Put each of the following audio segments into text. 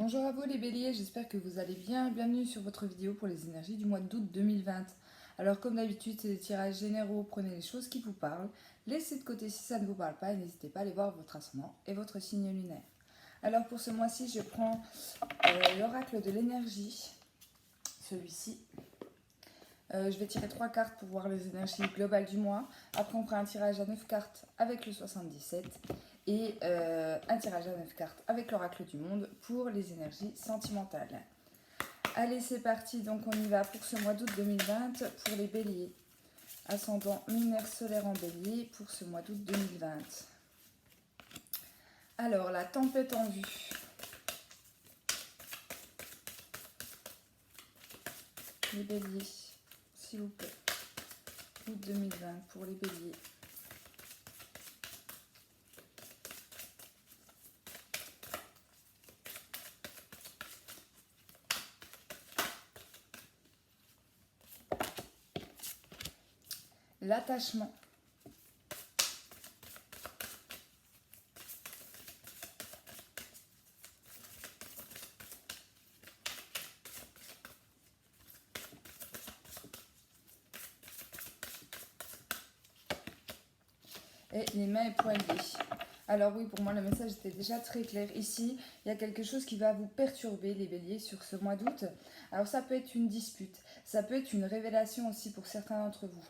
Bonjour à vous les béliers, j'espère que vous allez bien. Bienvenue sur votre vidéo pour les énergies du mois d'août 2020. Alors comme d'habitude, c'est des tirages généraux, prenez les choses qui vous parlent. Laissez de côté si ça ne vous parle pas et n'hésitez pas à aller voir votre ascendant et votre signe lunaire. Alors pour ce mois-ci, je prends l'oracle de l'énergie, celui-ci. Je vais tirer 3 cartes pour voir les énergies globales du mois. Après, on fera un tirage à 9 cartes avec le 77 et un tirage à 9 cartes avec l'oracle du monde pour les énergies sentimentales. Allez, c'est parti. Donc, on y va pour ce mois d'août 2020 pour les béliers. Ascendant lunaire solaire en bélier pour ce mois d'août 2020. Alors, la tempête en vue. Les béliers, s'il vous plaît. Août 2020 pour les béliers. L'attachement. Et les mains époilées. Alors oui, pour moi, le message était déjà très clair. Ici, il y a quelque chose qui va vous perturber, les béliers, sur ce mois d'août. Alors ça peut être une dispute, ça peut être une révélation aussi pour certains d'entre vous.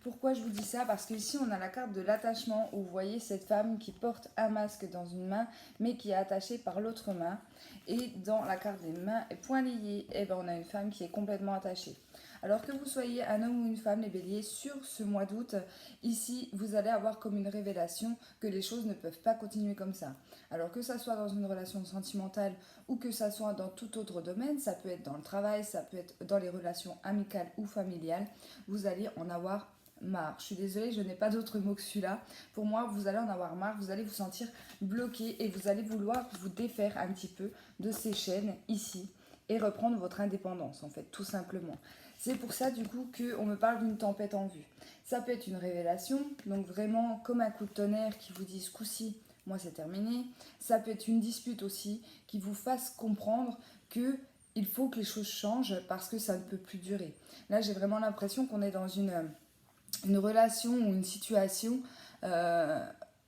Pourquoi je vous dis ça? Parce qu'ici, on a la carte de l'attachement, où vous voyez cette femme qui porte un masque dans une main, mais qui est attachée par l'autre main. Et dans la carte des mains et poings liés, eh ben, on a une femme qui est complètement attachée. Alors que vous soyez un homme ou une femme, les béliers, sur ce mois d'août, ici, vous allez avoir comme une révélation que les choses ne peuvent pas continuer comme ça. Alors que ça soit dans une relation sentimentale ou que ça soit dans tout autre domaine, ça peut être dans le travail, ça peut être dans les relations amicales ou familiales, vous allez en avoir marre. Je suis désolée, je n'ai pas d'autre mot que celui-là. Pour moi, vous allez en avoir marre, vous allez vous sentir bloqué et vous allez vouloir vous défaire un petit peu de ces chaînes ici et reprendre votre indépendance, en fait, tout simplement. C'est pour ça, du coup, qu'on me parle d'une tempête en vue. Ça peut être une révélation, donc vraiment comme un coup de tonnerre qui vous dit ce coup-ci, moi c'est terminé. Ça peut être une dispute aussi qui vous fasse comprendre que il faut que les choses changent parce que ça ne peut plus durer. Là, j'ai vraiment l'impression qu'on est dans une relation ou une situation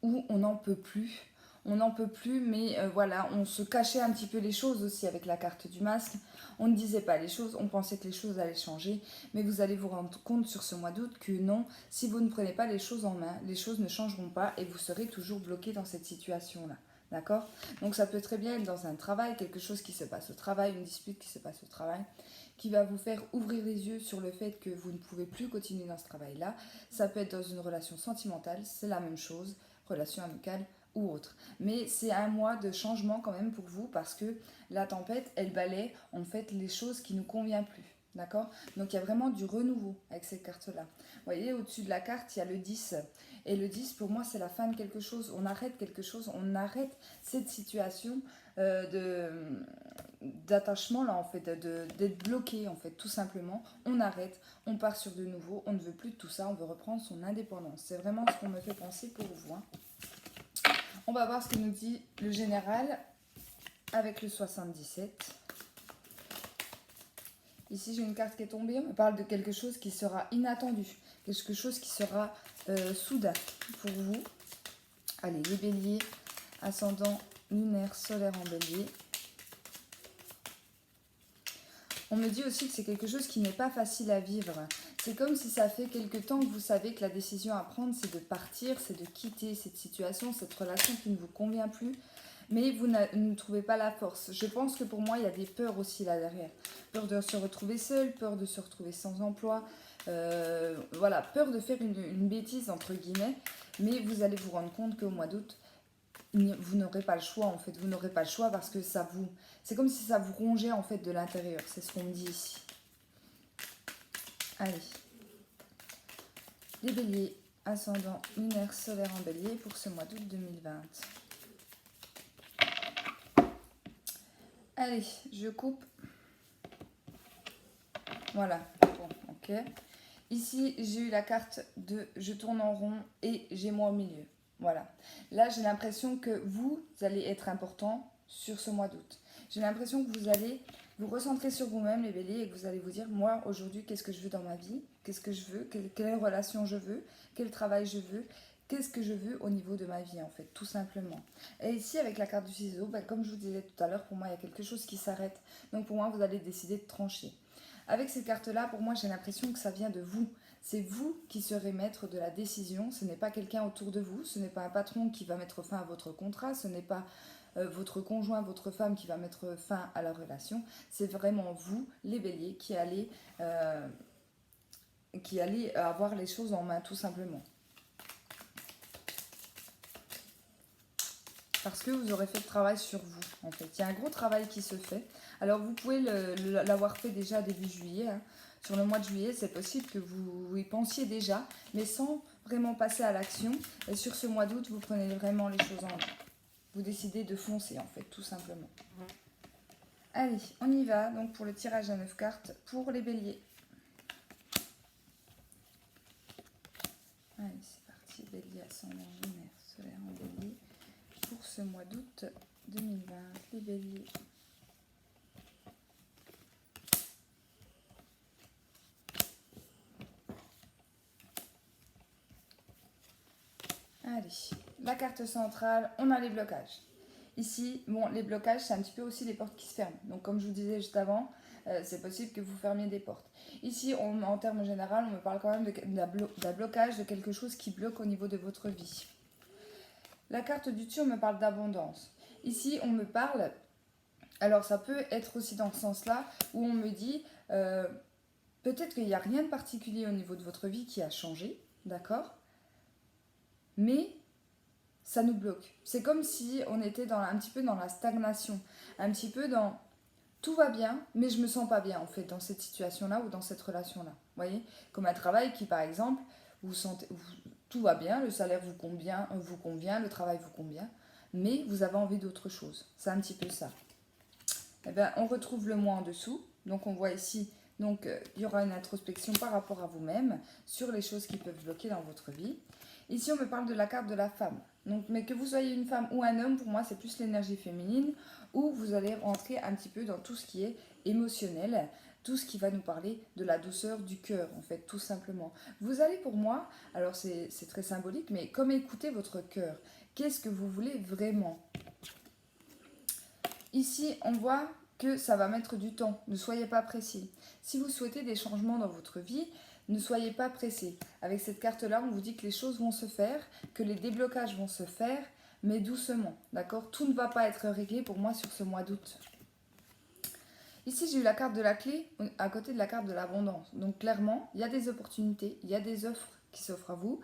où on n'en peut plus. On n'en peut plus, mais voilà, on se cachait un petit peu les choses aussi avec la carte du masque. On ne disait pas les choses, on pensait que les choses allaient changer, mais vous allez vous rendre compte sur ce mois d'août que non, si vous ne prenez pas les choses en main, les choses ne changeront pas et vous serez toujours bloqué dans cette situation-là. D'accord? Donc ça peut très bien être dans un travail, quelque chose qui se passe au travail, une dispute qui se passe au travail, qui va vous faire ouvrir les yeux sur le fait que vous ne pouvez plus continuer dans ce travail-là. Ça peut être dans une relation sentimentale, c'est la même chose, relation amicale ou autre. Mais c'est un mois de changement quand même pour vous parce que la tempête, elle balaie en fait les choses qui ne nous conviennent plus. D'accord? Donc il y a vraiment du renouveau avec cette carte-là. Vous voyez, au-dessus de la carte, il y a le 10. Et le 10, pour moi, c'est la fin de quelque chose. On arrête quelque chose, on arrête cette situation d'attachement là en fait, d'être bloqué en fait, tout simplement. On arrête, on part sur de nouveau, on ne veut plus de tout ça, on veut reprendre son indépendance. C'est vraiment ce qu'on me fait penser pour vous. Hein. On va voir ce que nous dit le général avec le 77. Ici, j'ai une carte qui est tombée. On parle de quelque chose qui sera inattendu. Quelque chose qui sera soudain pour vous. Allez, les béliers, ascendant lunaire, solaire en bélier. On me dit aussi que c'est quelque chose qui n'est pas facile à vivre. C'est comme si ça fait quelque temps que vous savez que la décision à prendre, c'est de partir, c'est de quitter cette situation, cette relation qui ne vous convient plus. Mais vous ne trouvez pas la force. Je pense que pour moi, il y a des peurs aussi là derrière. Peur de se retrouver seul, peur de se retrouver sans emploi. Voilà, peur de faire une bêtise, entre guillemets. Mais vous allez vous rendre compte qu'au mois d'août, vous n'aurez pas le choix en fait. Vous n'aurez pas le choix parce que ça vous... C'est comme si ça vous rongeait en fait de l'intérieur. C'est ce qu'on me dit ici. Allez. Les béliers, ascendant lunaire, solaire en bélier pour ce mois d'août 2020. Allez, je coupe. Voilà, bon, ok. Ici, j'ai eu la carte de je tourne en rond et j'ai moi au milieu. Voilà. Là, j'ai l'impression que vous allez être important sur ce mois d'août. J'ai l'impression que vous allez vous recentrer sur vous-même, les béliers, et que vous allez vous dire, moi, aujourd'hui, qu'est-ce que je veux dans ma vie? Qu'est-ce que je veux? Quelle relation je veux? Quel travail je veux? Qu'est-ce que je veux au niveau de ma vie, en fait, tout simplement. Et ici, avec la carte du ciseau, comme je vous disais tout à l'heure, pour moi, il y a quelque chose qui s'arrête. Donc, pour moi, vous allez décider de trancher. Avec cette carte-là, pour moi, j'ai l'impression que ça vient de vous. C'est vous qui serez maître de la décision. Ce n'est pas quelqu'un autour de vous. Ce n'est pas un patron qui va mettre fin à votre contrat. Ce n'est pas votre conjoint, votre femme qui va mettre fin à la relation. C'est vraiment vous, les béliers, qui allez avoir les choses en main, tout simplement. Parce que vous aurez fait le travail sur vous, en fait. Il y a un gros travail qui se fait. Alors, vous pouvez l'avoir fait déjà début juillet. Hein. Sur le mois de juillet, c'est possible que vous y pensiez déjà, mais sans vraiment passer à l'action. Et sur ce mois d'août, vous prenez vraiment les choses en main. Vous décidez de foncer, en fait, tout simplement. Allez, on y va. Donc, pour le tirage à 9 cartes pour les béliers. Allez, c'est parti. Bélier, ascendant, lunaire, solaire en bélier. Pour ce mois d'août 2020, les béliers. Allez, la carte centrale, on a les blocages. Ici, bon, les blocages, c'est un petit peu aussi les portes qui se ferment. Donc, comme je vous disais juste avant, c'est possible que vous fermiez des portes. Ici, en termes généraux, on me parle quand même d'un blocage, de quelque chose qui bloque au niveau de votre vie. La carte du dessus, on me parle d'abondance. Ici, on me parle... Alors, ça peut être aussi dans ce sens-là, où on me dit... peut-être qu'il n'y a rien de particulier au niveau de votre vie qui a changé, d'accord ? Mais ça nous bloque. C'est comme si on était un petit peu dans la stagnation, un petit peu dans tout va bien, mais je me sens pas bien en fait dans cette situation-là ou dans cette relation-là. Vous voyez, comme un travail qui par exemple, tout va bien, le salaire vous convient, le travail vous convient, mais vous avez envie d'autre chose. C'est un petit peu ça. Eh bien, on retrouve le moi en dessous. Donc on voit ici, donc il y aura une introspection par rapport à vous-même sur les choses qui peuvent bloquer dans votre vie. Ici, on me parle de la carte de la femme. Donc, mais que vous soyez une femme ou un homme, pour moi, c'est plus l'énergie féminine, où vous allez rentrer un petit peu dans tout ce qui est émotionnel, tout ce qui va nous parler de la douceur du cœur, en fait, tout simplement. Vous allez pour moi, alors c'est très symbolique, mais comme écouter votre cœur. Qu'est-ce que vous voulez vraiment ? Ici, on voit que ça va mettre du temps. Ne soyez pas pressés. Si vous souhaitez des changements dans votre vie, ne soyez pas pressés. Avec cette carte-là, on vous dit que les choses vont se faire, que les déblocages vont se faire, mais doucement. D'accord ? Tout ne va pas être réglé pour moi sur ce mois d'août. Ici, j'ai eu la carte de la clé à côté de la carte de l'abondance. Donc clairement, il y a des opportunités, il y a des offres qui s'offrent à vous.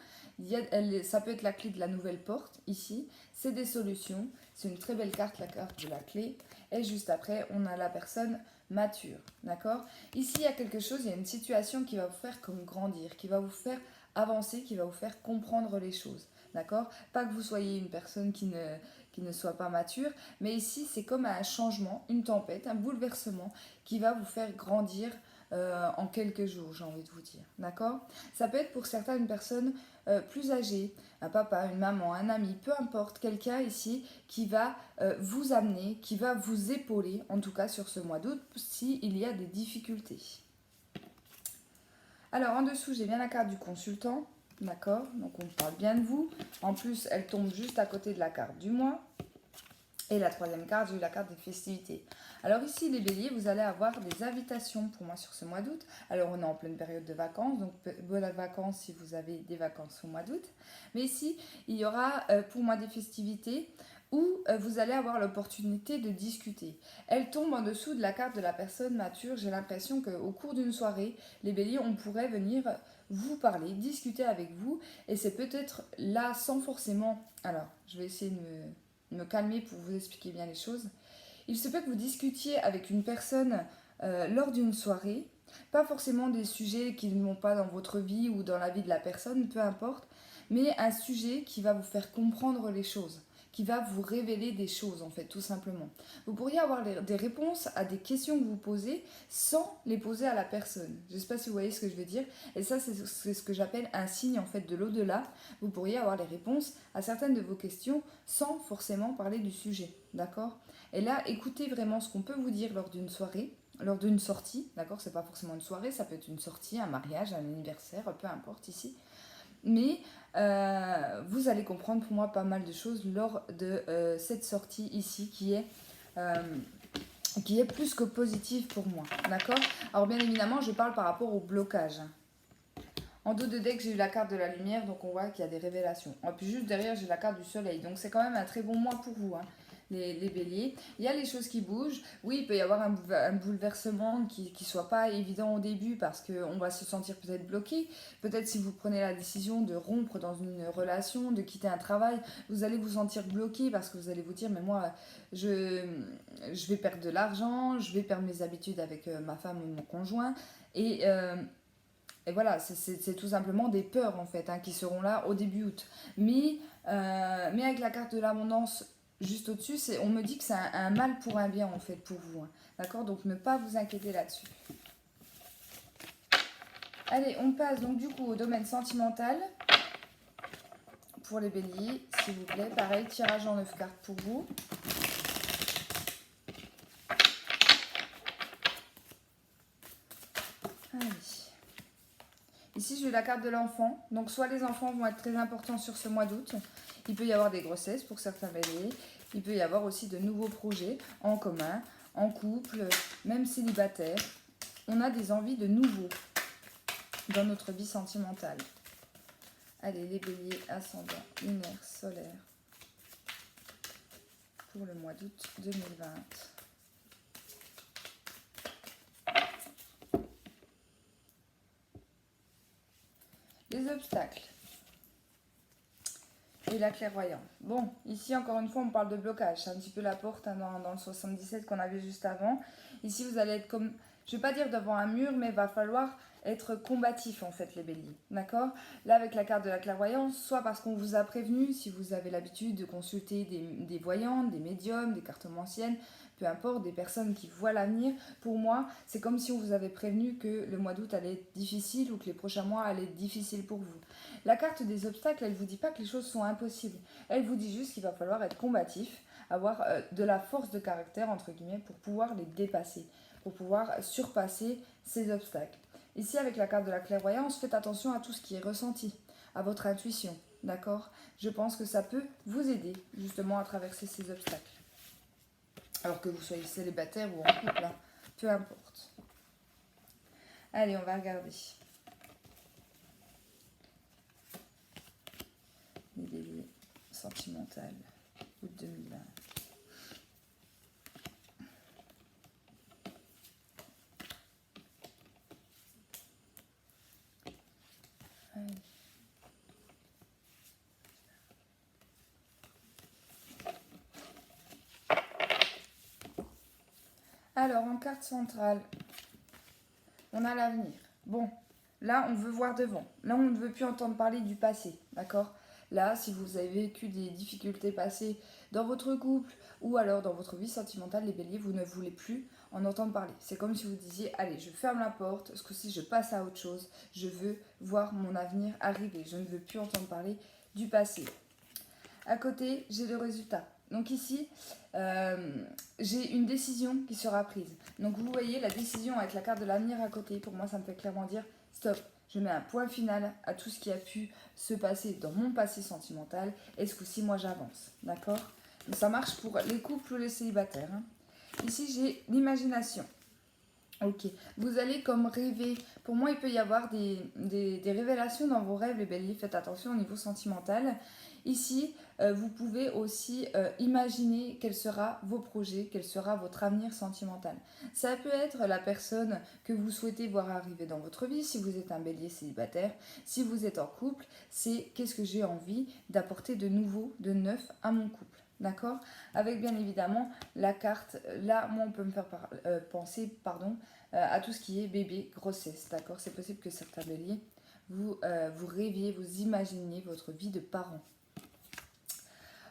Ça peut être la clé de la nouvelle porte, ici. C'est des solutions. C'est une très belle carte, la carte de la clé. Et juste après, on a la personne mature, d'accord ? Ici, il y a quelque chose, il y a une situation qui va vous faire comme grandir, qui va vous faire avancer, qui va vous faire comprendre les choses, d'accord ? Pas que vous soyez une personne qui ne soit pas mature, mais ici, c'est comme un changement, une tempête, un bouleversement qui va vous faire grandir en quelques jours, j'ai envie de vous dire, d'accord ? Ça peut être pour certaines personnes plus âgées, un papa, une maman, un ami, peu importe, quelqu'un ici qui va vous amener, qui va vous épauler, en tout cas sur ce mois d'août, s'il y a des difficultés. Alors en dessous, j'ai bien la carte du consultant, d'accord ? Donc on parle bien de vous. En plus, elle tombe juste à côté de la carte du mois. Et la troisième carte, j'ai eu la carte des festivités. Alors ici, les béliers, vous allez avoir des invitations pour moi sur ce mois d'août. Alors on est en pleine période de vacances, donc bonnes vacances si vous avez des vacances au mois d'août. Mais ici, il y aura pour moi des festivités où vous allez avoir l'opportunité de discuter. Elle tombe en dessous de la carte de la personne mature. J'ai l'impression qu'au cours d'une soirée, les béliers, on pourrait venir vous parler, discuter avec vous. Et c'est peut-être là sans forcément... Alors, je vais essayer de me calmer pour vous expliquer bien les choses. Il se peut que vous discutiez avec une personne lors d'une soirée, pas forcément des sujets qui ne vont pas dans votre vie ou dans la vie de la personne, peu importe, mais un sujet qui va vous faire comprendre les choses, qui va vous révéler des choses en fait, tout simplement. Vous pourriez avoir des réponses à des questions que vous posez sans les poser à la personne. Je ne sais pas si vous voyez ce que je veux dire. Et ça, c'est ce que j'appelle un signe en fait de l'au-delà. Vous pourriez avoir les réponses à certaines de vos questions sans forcément parler du sujet, d'accord ? Et là, écoutez vraiment ce qu'on peut vous dire lors d'une soirée, lors d'une sortie, d'accord? C'est pas forcément une soirée, ça peut être une sortie, un mariage, un anniversaire, peu importe ici. Mais vous allez comprendre pour moi pas mal de choses lors de cette sortie ici euh, qui est plus que positive pour moi, d'accord? Alors bien évidemment, je parle par rapport au blocage. En dos de deck, j'ai eu la carte de la lumière, donc on voit qu'il y a des révélations. Et puis juste derrière, j'ai la carte du soleil. Donc c'est quand même un très bon mois pour vous, hein, les béliers. Il y a les choses qui bougent. Oui, il peut y avoir un bouleversement qui ne soit pas évident au début parce qu'on va se sentir peut-être bloqué. Peut-être si vous prenez la décision de rompre dans une relation, de quitter un travail, vous allez vous sentir bloqué parce que vous allez vous dire, mais moi, je vais perdre de l'argent, je vais perdre mes habitudes avec ma femme ou mon conjoint. Et voilà, c'est tout simplement des peurs en fait, hein, qui seront là au début août. Mais avec la carte de l'abondance juste au-dessus, on me dit que c'est un mal pour un bien en fait pour vous. Hein. D'accord? Donc ne pas vous inquiéter là-dessus. Allez, on passe donc du coup au domaine sentimental. Pour les béliers, s'il vous plaît. Pareil, tirage en 9 cartes pour vous. Allez. Ici, j'ai eu la carte de l'enfant. Donc, soit les enfants vont être très importants sur ce mois d'août. Il peut y avoir des grossesses pour certains béliers. Il peut y avoir aussi de nouveaux projets en commun, en couple, même célibataire. On a des envies de nouveau dans notre vie sentimentale. Allez, les béliers, ascendant, lunaire, solaire. Pour le mois d'août 2020. Les obstacles et la clairvoyance. Bon, ici encore une fois on parle de blocage, c'est un petit peu la porte hein, dans le 77 qu'on avait juste avant. Ici vous allez être comme, je vais pas dire devant un mur, mais il va falloir être combatif en fait les béliers, d'accord? Là avec la carte de la clairvoyance, soit parce qu'on vous a prévenu, si vous avez l'habitude de consulter des voyantes, des médiums, des cartomanciennes, peu importe, des personnes qui voient l'avenir, pour moi c'est comme si on vous avait prévenu que le mois d'août allait être difficile ou que les prochains mois allaient être difficiles pour vous. La carte des obstacles, elle ne vous dit pas que les choses sont impossibles, elle vous dit juste qu'il va falloir être combatif, avoir de la force de caractère entre guillemets pour pouvoir les dépasser, pour pouvoir surpasser ces obstacles. Ici, avec la carte de la clairvoyance, faites attention à tout ce qui est ressenti, à votre intuition, d'accord? Je pense que ça peut vous aider, justement, à traverser ces obstacles. Alors que vous soyez célibataire ou en couple, hein, peu importe. Allez, on va regarder. Les béliers sentimentales, août 2020. Allez. Alors, en carte centrale, on a l'avenir. Bon, là, on veut voir devant. Là, on ne veut plus entendre parler du passé, d'accord? Là, si vous avez vécu des difficultés passées dans votre couple ou alors dans votre vie sentimentale, les béliers, vous ne voulez plus en entendre parler. C'est comme si vous disiez, allez, je ferme la porte, ce coup-ci, je passe à autre chose. Je veux voir mon avenir arriver. Je ne veux plus entendre parler du passé. À côté, j'ai le résultat. Donc ici, j'ai une décision qui sera prise. Donc vous voyez la décision avec la carte de l'avenir à côté. Pour moi, ça me fait clairement dire, stop, je mets un point final à tout ce qui a pu se passer dans mon passé sentimental. Et ce coup-ci, moi, j'avance. D'accord? Donc ça marche pour les couples ou les célibataires. Hein. Ici, j'ai l'imagination. Ok, vous allez comme rêver. Pour moi, il peut y avoir des révélations dans vos rêves, les béliers. Faites attention au niveau sentimental. Ici, vous pouvez aussi imaginer quel sera vos projets, quel sera votre avenir sentimental. Ça peut être la personne que vous souhaitez voir arriver dans votre vie, si vous êtes un bélier célibataire. Si vous êtes en couple, c'est qu'est-ce que j'ai envie d'apporter de nouveau, de neuf à mon couple. D'accord? Avec bien évidemment la carte, là, moi, on peut me faire penser à tout ce qui est bébé, grossesse. D'accord? C'est possible que certains béliers, vous rêviez, vous imaginiez votre vie de parent.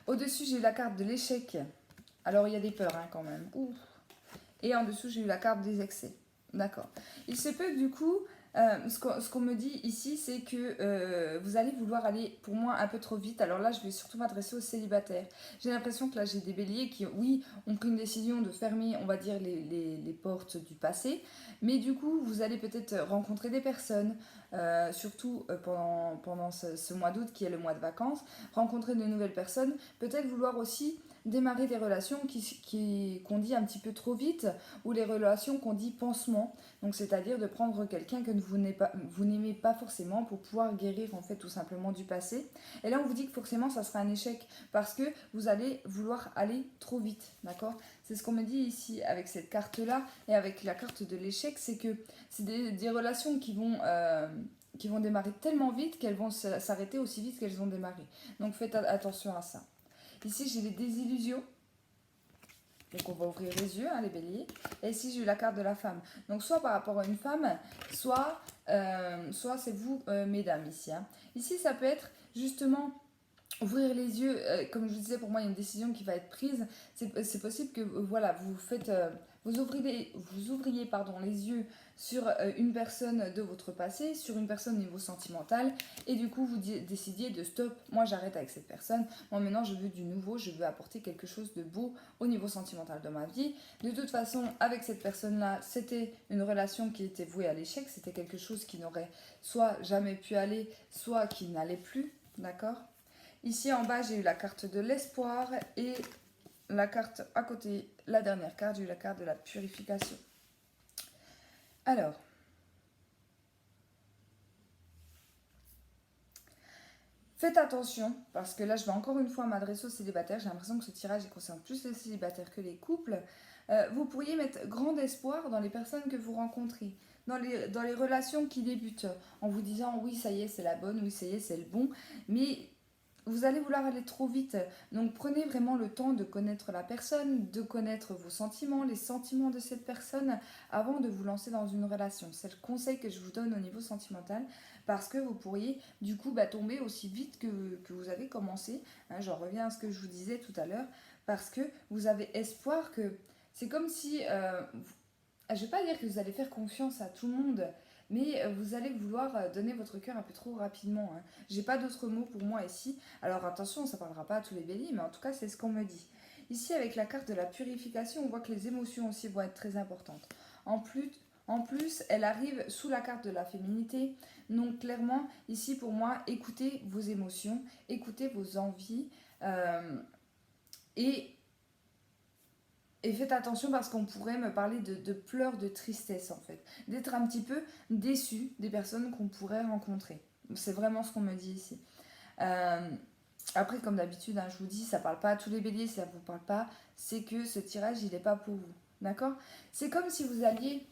Au-dessus, j'ai eu la carte de l'échec. Alors, il y a des peurs hein, quand même. Ouh. Et en dessous, j'ai eu la carte des excès. D'accord. Il se peut que du coup, Ce qu'on me dit ici, c'est que vous allez vouloir aller, pour moi, un peu trop vite. Alors là, je vais surtout m'adresser aux célibataires. J'ai l'impression que là, j'ai des béliers qui, oui, ont pris une décision de fermer, on va dire, les portes du passé. Mais du coup, vous allez peut-être rencontrer des personnes, surtout pendant ce mois d'août qui est le mois de vacances, rencontrer de nouvelles personnes, peut-être vouloir aussi démarrer des relations qu'on dit un petit peu trop vite, ou les relations qu'on dit pansement. Donc c'est-à-dire de prendre quelqu'un que vous n'aimez pas forcément pour pouvoir guérir en fait tout simplement du passé. Et là on vous dit que forcément ça sera un échec parce que vous allez vouloir aller trop vite, d'accord? C'est ce qu'on me dit ici avec cette carte-là et avec la carte de l'échec, c'est que c'est des relations qui vont démarrer tellement vite qu'elles vont s'arrêter aussi vite qu'elles ont démarré. Donc faites attention à ça. Ici j'ai les désillusions. Donc on va ouvrir les yeux, hein, les béliers. Et ici j'ai eu la carte de la femme. Donc soit par rapport à une femme, soit c'est vous, mesdames, ici. Hein. Ici ça peut être justement ouvrir les yeux. Comme je vous disais, pour moi il y a une décision qui va être prise. C'est possible que voilà, vous ouvriez les yeux sur une personne de votre passé, sur une personne au niveau sentimental, et du coup vous décidiez de stop, moi j'arrête avec cette personne, moi maintenant je veux du nouveau, je veux apporter quelque chose de beau au niveau sentimental de ma vie. De toute façon, avec cette personne-là, c'était une relation qui était vouée à l'échec, c'était quelque chose qui n'aurait soit jamais pu aller, soit qui n'allait plus, d'accord? Ici en bas, j'ai eu la carte de l'espoir et la carte à côté, la dernière carte, j'ai eu la carte de la purification. Alors, faites attention, parce que là, je vais encore une fois m'adresser aux célibataires. J'ai l'impression que ce tirage concerne plus les célibataires que les couples. Vous pourriez mettre grand espoir dans les personnes que vous rencontrez, dans les relations qui débutent, en vous disant oui, ça y est, c'est la bonne, oui, ça y est, c'est le bon. Mais vous allez vouloir aller trop vite. Donc prenez vraiment le temps de connaître la personne, de connaître vos sentiments, les sentiments de cette personne avant de vous lancer dans une relation. C'est le conseil que je vous donne au niveau sentimental parce que vous pourriez du coup tomber aussi vite que vous avez commencé. Hein, j'en reviens à ce que je vous disais tout à l'heure parce que vous avez espoir que c'est comme si... je ne vais pas dire que vous allez faire confiance à tout le monde, mais vous allez vouloir donner votre cœur un peu trop rapidement. Hein. J'ai pas d'autres mots pour moi ici. Alors attention, ça parlera pas à tous les béliers, mais en tout cas, c'est ce qu'on me dit. Ici, avec la carte de la purification, on voit que les émotions aussi vont être très importantes. En plus, elle arrive sous la carte de la féminité. Donc clairement, ici pour moi, écoutez vos émotions, écoutez vos envies et et faites attention parce qu'on pourrait me parler de pleurs de tristesse en fait. D'être un petit peu déçu des personnes qu'on pourrait rencontrer. C'est vraiment ce qu'on me dit ici. Euh, Après, comme d'habitude, hein, je vous dis, ça parle pas à tous les béliers, si ça vous parle pas, c'est que ce tirage, il n'est pas pour vous. D'accord? C'est comme si vous alliez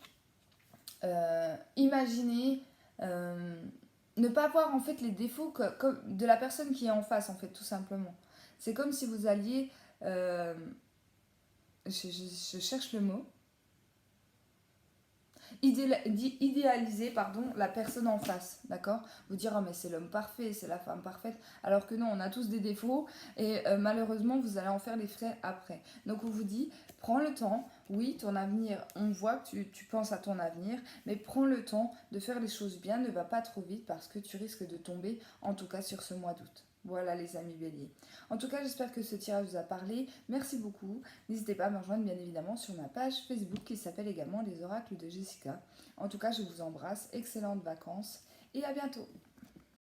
imaginer ne pas voir en fait les défauts comme de la personne qui est en face en fait, tout simplement. C'est comme si vous alliez... euh, je cherche le mot. Idéaliser la personne en face, d'accord? Vous dire, oh, mais c'est l'homme parfait, c'est la femme parfaite, alors que non, on a tous des défauts et malheureusement, vous allez en faire les frais après. Donc, on vous dit, prends le temps, oui, ton avenir, on voit que tu penses à ton avenir, mais prends le temps de faire les choses bien, ne va pas trop vite parce que tu risques de tomber, en tout cas sur ce mois d'août. Voilà les amis béliers. En tout cas, j'espère que ce tirage vous a parlé. Merci beaucoup. N'hésitez pas à me rejoindre bien évidemment sur ma page Facebook qui s'appelle également Les Oracles de Jessica. En tout cas, je vous embrasse. Excellentes vacances et à bientôt.